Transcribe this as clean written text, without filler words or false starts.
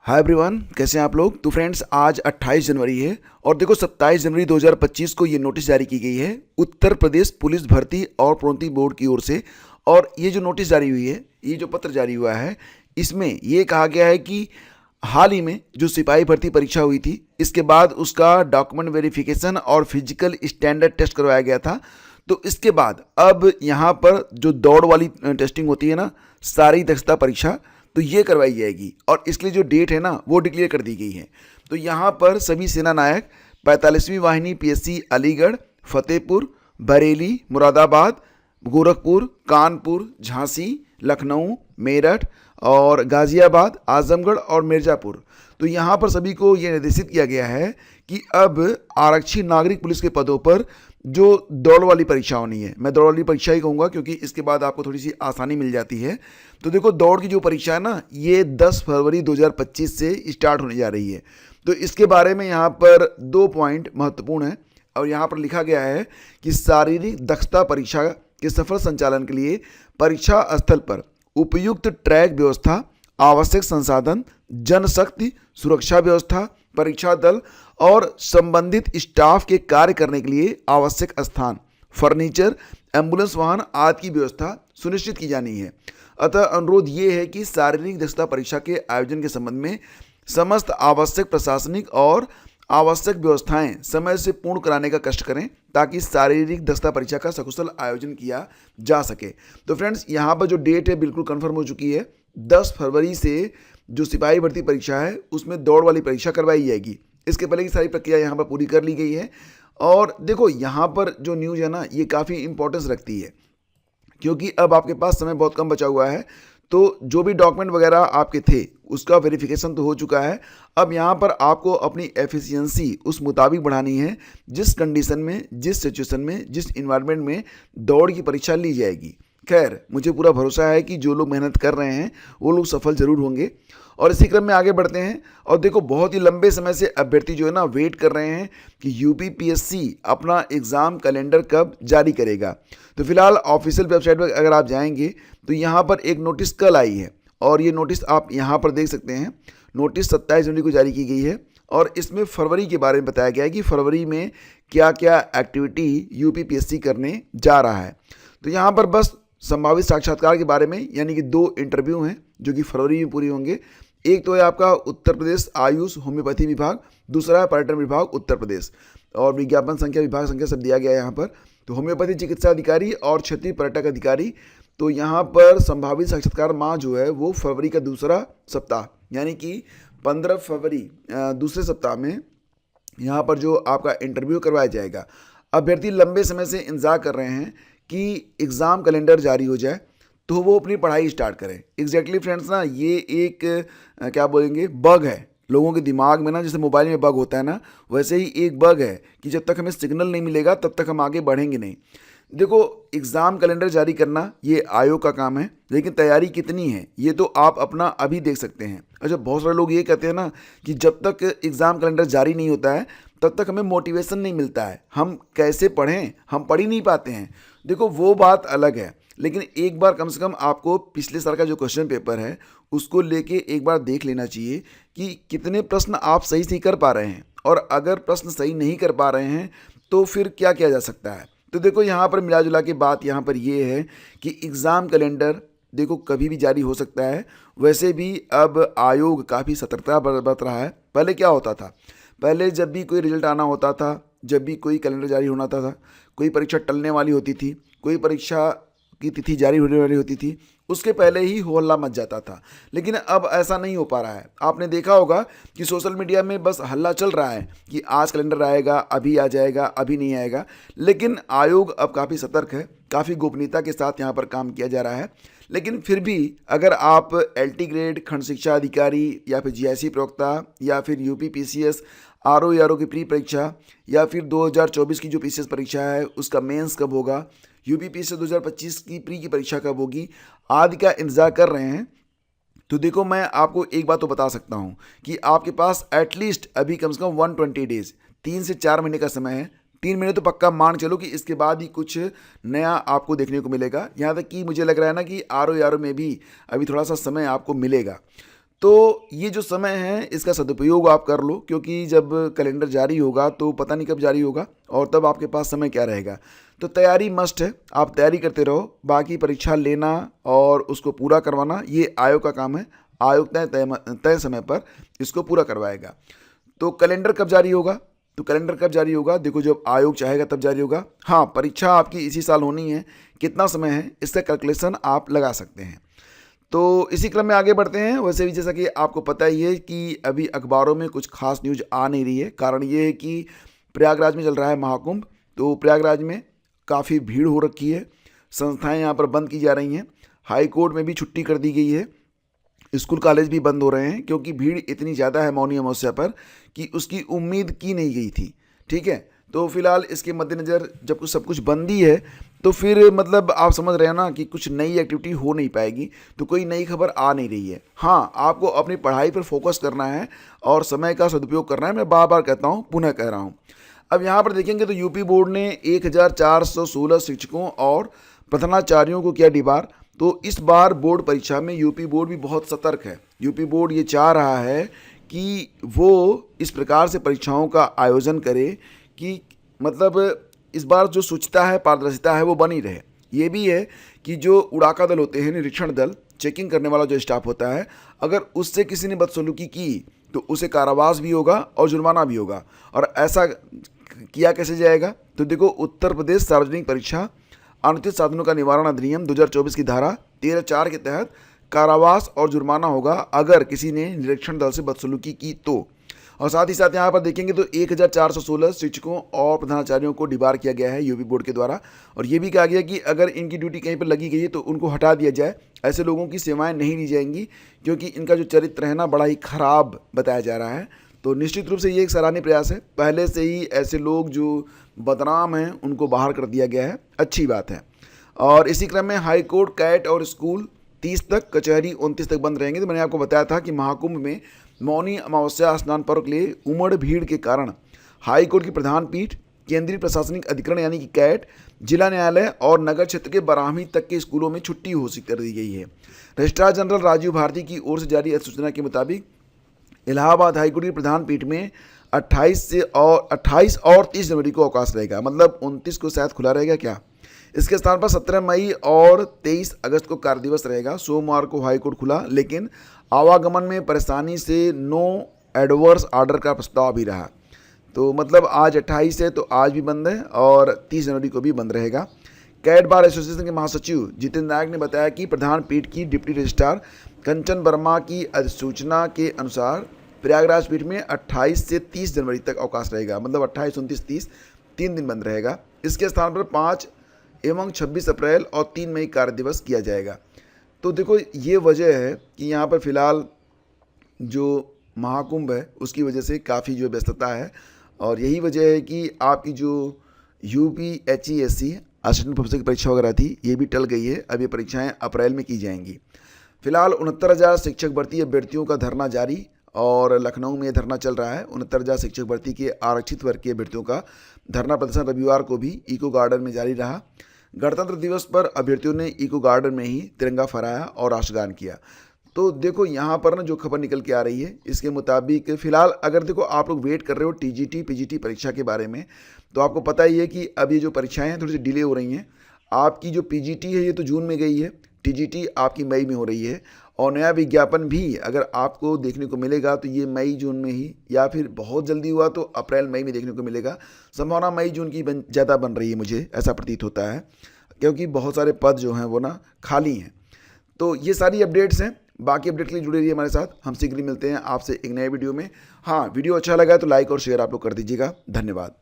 Hi everyone, कैसे हैं आप लोग। तो फ्रेंड्स, आज 28 जनवरी है और देखो 27 जनवरी 2025 को ये नोटिस जारी की गई है उत्तर प्रदेश पुलिस भर्ती और प्रोन्नति बोर्ड की ओर से। और ये जो नोटिस जारी हुई है, ये जो पत्र जारी हुआ है, इसमें ये कहा गया है कि हाल ही में जो सिपाही भर्ती परीक्षा हुई थी, इसके बाद उसका डॉक्यूमेंट वेरिफिकेशन और फिजिकल स्टैंडर्ड टेस्ट करवाया गया था। तो इसके बाद अब यहाँ पर जो दौड़ वाली टेस्टिंग होती है ना, शारीरिक दक्षता परीक्षा, तो ये करवाई जाएगी और इसके लिए जो डेट है ना वो डिक्लेयर कर दी गई है। तो यहाँ पर सभी सेना नायक 45वीं वाहिनी पीएससी अलीगढ़, फतेहपुर, बरेली, मुरादाबाद, गोरखपुर, कानपुर, झांसी, लखनऊ, मेरठ और गाजियाबाद, आजमगढ़ और मिर्ज़ापुर, तो यहाँ पर सभी को ये निर्देशित किया गया है कि अब आरक्षी नागरिक पुलिस के पदों पर जो दौड़ वाली परीक्षा होनी है, मैं दौड़ वाली परीक्षा ही कहूँगा क्योंकि इसके बाद आपको थोड़ी सी आसानी मिल जाती है। तो देखो, दौड़ की जो परीक्षा है ना, ये 10 फरवरी 2025 से स्टार्ट होने जा रही है। तो इसके बारे में यहाँ पर 2 पॉइंट महत्वपूर्ण है और यहाँ पर लिखा गया है कि शारीरिक दक्षता परीक्षा के सफल संचालन के लिए परीक्षा स्थल पर उपयुक्त ट्रैक व्यवस्था, आवश्यक संसाधन, जनशक्ति, सुरक्षा व्यवस्था, परीक्षा दल और संबंधित स्टाफ के कार्य करने के लिए आवश्यक स्थान, फर्नीचर, एम्बुलेंस वाहन आदि की व्यवस्था सुनिश्चित की जानी है। अतः अनुरोध ये है कि शारीरिक दक्षता परीक्षा के आयोजन के संबंध में समस्त आवश्यक प्रशासनिक और आवश्यक व्यवस्थाएं समय से पूर्ण कराने का कष्ट करें ताकि शारीरिक दक्षता परीक्षा का सकुशल आयोजन किया जा सके। तो फ्रेंड्स, यहाँ पर जो डेट है बिल्कुल कंफर्म हो चुकी है। 10 फरवरी से जो सिपाही भर्ती परीक्षा है उसमें दौड़ वाली परीक्षा करवाई जाएगी। इसके पहले की सारी प्रक्रिया यहाँ पर पूरी कर ली गई है। और देखो, यहाँ पर जो न्यूज़ है ना, ये काफ़ी इंपॉर्टेंस रखती है क्योंकि अब आपके पास समय बहुत कम बचा हुआ है। तो जो भी डॉक्यूमेंट वगैरह आपके थे उसका वेरिफिकेशन तो हो चुका है। अब यहाँ पर आपको अपनी एफिशिएंसी उस मुताबिक बढ़ानी है जिस कंडीशन में, जिस सिचुएशन में, जिस इन्वायरमेंट में दौड़ की परीक्षा ली जाएगी। खैर, मुझे पूरा भरोसा है कि जो लोग मेहनत कर रहे हैं वो लोग सफल जरूर होंगे। और इसी क्रम में आगे बढ़ते हैं। और देखो, बहुत ही लंबे समय से अभ्यर्थी जो है ना वेट कर रहे हैं कि यूपी पीएससी अपना एग्ज़ाम कैलेंडर कब जारी करेगा। तो फिलहाल ऑफिशियल वेबसाइट पर अगर आप जाएंगे तो यहाँ पर एक नोटिस कल आई है और ये नोटिस आप यहाँ पर देख सकते हैं। नोटिस 27 जनवरी को जारी की गई है और इसमें फरवरी के बारे में बताया गया है कि फरवरी में क्या क्या एक्टिविटी यूपी पीएससी करने जा रहा है। तो यहाँ पर बस संभावित साक्षात्कार के बारे में, यानी कि 2 इंटरव्यू हैं जो कि फरवरी में पूरी होंगे। एक तो है आपका उत्तर प्रदेश आयुष होम्योपैथी विभाग, दूसरा है पर्यटन विभाग उत्तर प्रदेश, और विज्ञापन संख्या, विभाग संख्या सब दिया गया है यहाँ पर। तो होम्योपैथी चिकित्सा अधिकारी और क्षेत्रीय पर्यटक अधिकारी, तो यहाँ पर संभावित साक्षात्कार माह जो है वो फरवरी का दूसरा सप्ताह, यानी कि 15 फरवरी दूसरे सप्ताह में यहाँ पर जो आपका इंटरव्यू करवाया जाएगा। अभ्यर्थी लंबे समय से इंतजार कर रहे हैं कि एग्ज़ाम कैलेंडर जारी हो जाए तो वो अपनी पढ़ाई स्टार्ट करें। एग्जैक्टली फ्रेंड्स ना, ये एक क्या बोलेंगे, बग है लोगों के दिमाग में ना, जैसे मोबाइल में बग होता है ना, वैसे ही एक बग है कि जब तक हमें सिग्नल नहीं मिलेगा तब तक हम आगे बढ़ेंगे नहीं। देखो, एग्ज़ाम कैलेंडर जारी करना ये आयोग का काम है, लेकिन तैयारी कितनी है ये तो आप अपना अभी देख सकते हैं। अच्छा, बहुत सारे लोग ये कहते हैं ना कि जब तक एग्ज़ाम कैलेंडर जारी नहीं होता है तब तक हमें मोटिवेशन नहीं मिलता है, हम कैसे पढ़ें, हम पढ़ ही नहीं पाते हैं। देखो, वो बात अलग है, लेकिन एक बार कम से कम आपको पिछले साल का जो क्वेश्चन पेपर है उसको लेके एक बार देख लेना चाहिए कि कितने प्रश्न आप सही से कर पा रहे हैं, और अगर प्रश्न सही नहीं कर पा रहे हैं तो फिर क्या किया जा सकता है। तो देखो, यहाँ पर मिला जुला के बात यहाँ पर ये है कि एग्ज़ाम कैलेंडर देखो कभी भी जारी हो सकता है। वैसे भी अब आयोग काफ़ी सतर्कता बरत रहा है। पहले क्या होता था, पहले जब भी कोई रिजल्ट आना होता था, जब भी कोई कैलेंडर जारी होना था, कोई परीक्षा टलने वाली होती थी, कोई परीक्षा की तिथि जारी होने वाली होती थी, उसके पहले ही हो हल्ला मच जाता था। लेकिन अब ऐसा नहीं हो पा रहा है। आपने देखा होगा कि सोशल मीडिया में बस हल्ला चल रहा है कि आज कैलेंडर आएगा, अभी आ जाएगा, अभी नहीं आएगा। लेकिन आयोग अब काफ़ी सतर्क है, काफ़ी गोपनीयता के साथ यहाँ पर काम किया जा रहा है। लेकिन फिर भी अगर आप LT ग्रेड खंड शिक्षा अधिकारी या फिर GIC प्रवक्ता या फिर यूपी PCS RO की प्री परीक्षा या फिर 2024 की जो PCS परीक्षा है उसका मेंस कब होगा, यूपी PCS 2025 की प्री की परीक्षा कब होगी आदि का इंतजार कर रहे हैं, तो देखो, मैं आपको एक बात तो बता सकता हूँ कि आपके पास एटलीस्ट अभी कम से कम 120 डेज, 3 से 4 महीने का समय है। 3 महीने तो पक्का मान चलो कि इसके बाद ही कुछ नया आपको देखने को मिलेगा। यहाँ तक कि मुझे लग रहा है ना कि RO में भी अभी थोड़ा सा समय आपको मिलेगा। तो ये जो समय है इसका सदुपयोग आप कर लो, क्योंकि जब कैलेंडर जारी होगा तो पता नहीं कब जारी होगा और तब आपके पास समय क्या रहेगा। तो तैयारी मस्ट है, आप तैयारी करते रहो। बाकी परीक्षा लेना और उसको पूरा करवाना ये आयोग का काम है। आयोग तय समय पर इसको पूरा करवाएगा। तो कैलेंडर कब जारी होगा? तो कैलेंडर कब जारी होगा? देखो, जब आयोग चाहेगा तब जारी होगा। हाँ, परीक्षा आपकी इसी साल होनी है, कितना समय है इसका कैलकुलेशन आप लगा सकते हैं। तो इसी क्रम में आगे बढ़ते हैं। वैसे भी जैसा कि आपको पता ही है कि अभी अखबारों में कुछ खास न्यूज आ नहीं रही है। कारण ये है कि प्रयागराज में चल रहा है महाकुंभ, तो प्रयागराज में काफ़ी भीड़ हो रखी है। संस्थाएं यहाँ पर बंद की जा रही हैं। हाई कोर्ट में भी छुट्टी कर दी गई है। स्कूल कॉलेज भी बंद हो रहे हैं, क्योंकि भीड़ इतनी ज़्यादा है मौनी अमावस्या पर कि उसकी उम्मीद की नहीं गई थी। ठीक है, तो फिलहाल इसके मद्देनज़र जब कुछ सब कुछ बंद ही है, तो फिर मतलब आप समझ रहे हैं ना कि कुछ नई एक्टिविटी हो नहीं पाएगी, तो कोई नई खबर आ नहीं रही है। हाँ, आपको अपनी पढ़ाई पर फोकस करना है और समय का सदुपयोग करना है। मैं बार बार कहता हूँ, पुनः कह रहा हूँ। अब यहाँ पर देखेंगे तो यूपी बोर्ड ने 1416 शिक्षकों और प्रधानाचार्यों को किया डिबार। तो इस बार बोर्ड परीक्षा में यूपी बोर्ड भी बहुत सतर्क है। यूपी बोर्ड ये चाह रहा है कि वो इस प्रकार से परीक्षाओं का आयोजन करे कि मतलब इस बार जो शुचिता है, पारदर्शिता है, वो बनी रहे। ये भी है कि जो उड़ाका दल होते हैं, निरीक्षण दल, चेकिंग करने वाला जो स्टाफ होता है, अगर उससे किसी ने बदसलूकी की तो उसे कारावास भी होगा और जुर्माना भी होगा। और ऐसा किया कैसे जाएगा? तो देखो, उत्तर प्रदेश सार्वजनिक परीक्षा अनुचित साधनों का निवारण अधिनियम 2024 की धारा 13(4) के तहत कारावास और जुर्माना होगा अगर किसी ने निरीक्षण दल से बदसलूकी की तो। और साथ ही साथ यहाँ पर देखेंगे तो 1416 शिक्षकों और प्रधानाचार्यों को डिबार किया गया है यूपी बोर्ड के द्वारा। और ये भी कहा गया कि अगर इनकी ड्यूटी कहीं पर लगी गई है तो उनको हटा दिया जाए। ऐसे लोगों की सेवाएं नहीं ली जाएंगी, क्योंकि इनका जो चरित्र है ना, बड़ा ही खराब बताया जा रहा है। तो निश्चित रूप से ये एक सराहनीय प्रयास है। पहले से ही ऐसे लोग जो बदनाम हैं उनको बाहर कर दिया गया है, अच्छी बात है। और इसी क्रम में हाई कोर्ट, कैट और स्कूल 30 तक, कचहरी 29 तक बंद रहेंगे। तो मैंने आपको बताया था कि महाकुंभ में मौनी अमावस्या स्नान पर्व के लिए उमड़ भीड़ के कारण हाई कोर्ट की प्रधान पीठ, केंद्रीय प्रशासनिक अधिकरण यानी कि कैट, जिला न्यायालय और नगर क्षेत्र के 12वीं तक के स्कूलों में छुट्टी घोषित कर दी गई है। रजिस्ट्रार जनरल राजीव भारती की ओर से जारी अधिसूचना के मुताबिक इलाहाबाद हाईकोर्ट की प्रधान पीठ में 28 और 30 जनवरी को अवकाश रहेगा। मतलब 29 को शायद खुला रहेगा क्या। इसके स्थान पर 17 मई और 23 अगस्त को कार्य दिवस रहेगा। सोमवार को हाईकोर्ट खुला, लेकिन आवागमन में परेशानी से नो एडवर्स ऑर्डर का प्रस्ताव भी रहा। तो मतलब आज 28 है तो आज भी बंद है और 30 जनवरी को भी बंद रहेगा। कैट बार एसोसिएशन के महासचिव जितेंद्र नायक ने बताया कि प्रधान पीठ की डिप्टी रजिस्ट्रार कंचन वर्मा की अधिसूचना के अनुसार प्रयागराज पीठ में 28 से 30 जनवरी तक अवकाश रहेगा। मतलब 28, 29, 30 3 दिन बंद रहेगा। इसके स्थान पर 5 एवं 26 अप्रैल और 3 मई कार्य दिवस किया जाएगा। तो देखो, ये वजह है कि यहाँ पर फिलहाल जो महाकुंभ है उसकी वजह से काफ़ी जो व्यस्तता है। और यही वजह है कि आपकी जो UPHESC असिस्टेंट प्रोफेसर की परीक्षा वगैरह थी, ये भी टल गई है। अब ये परीक्षाएं अप्रैल में की जाएंगी। फिलहाल 69,000 शिक्षक भर्ती अभ्यर्थियों का धरना जारी, और लखनऊ में ये धरना चल रहा है। 69,000 शिक्षक भर्ती के आरक्षित वर्ग के अभ्यर्थियों का धरना प्रदर्शन रविवार को भी इको गार्डन में जारी रहा। गणतंत्र दिवस पर अभ्यर्थियों ने इको गार्डन में ही तिरंगा फहराया और राष्ट्रगान किया। तो देखो, यहाँ पर ना जो खबर निकल के आ रही है इसके मुताबिक फिलहाल अगर देखो आप लोग वेट कर रहे हो TGT PGT परीक्षा के बारे में, तो आपको पता ही है कि अब ये जो परीक्षाएं हैं थोड़ी सी डिले हो रही हैं। आपकी जो PGT है ये तो जून में गई है, TGT आपकी मई में हो रही है। और नया विज्ञापन भी अगर आपको देखने को मिलेगा तो ये मई जून में ही, या फिर बहुत जल्दी हुआ तो अप्रैल मई में देखने को मिलेगा। संभावना मई जून की ज़्यादा बन रही है, मुझे ऐसा प्रतीत होता है, क्योंकि बहुत सारे पद जो हैं वो ना खाली हैं। तो ये सारी अपडेट्स हैं। बाकी अपडेट के लिए जुड़े रहिए हमारे साथ। हम शीघ्र मिलते हैं आपसे एक नए वीडियो में। हाँ, वीडियो अच्छा लगा तो लाइक और शेयर आप लोग कर दीजिएगा। धन्यवाद।